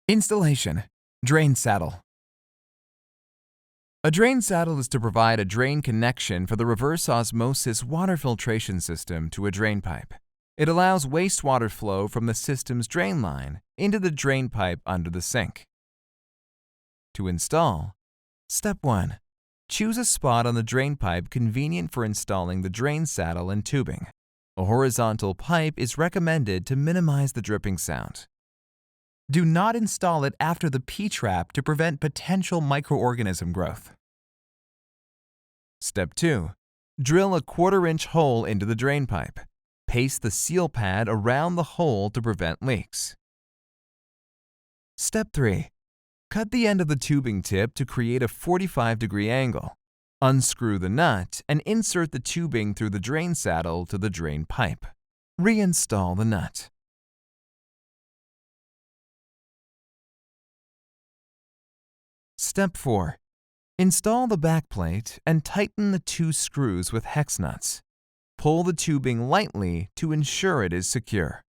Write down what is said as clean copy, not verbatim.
Installation: Drain saddle. A drain saddle is to provide a drain connection for the reverse osmosis water filtration system to a drain pipe. It allows wastewater flow from the system's drain line into the drain pipe under the sink. To install, Step 1. Choose a spot on the drain pipe convenient for installing the drain saddle and tubing. A horizontal pipe is recommended to minimize the dripping sound. Do not install it after the P-trap to prevent potential microorganism growth. Step 2. Drill a 1/4-inch hole into the drain pipe. Paste the seal pad around the hole to prevent leaks. Step 3. Cut the end of the tubing tip to create a 45-degree angle. Unscrew the nut and insert the tubing through the drain saddle to the drain pipe. Reinstall the nut. Step 4. Install the backplate and tighten the 2 screws with hex nuts. Pull the tubing lightly to ensure it is secure.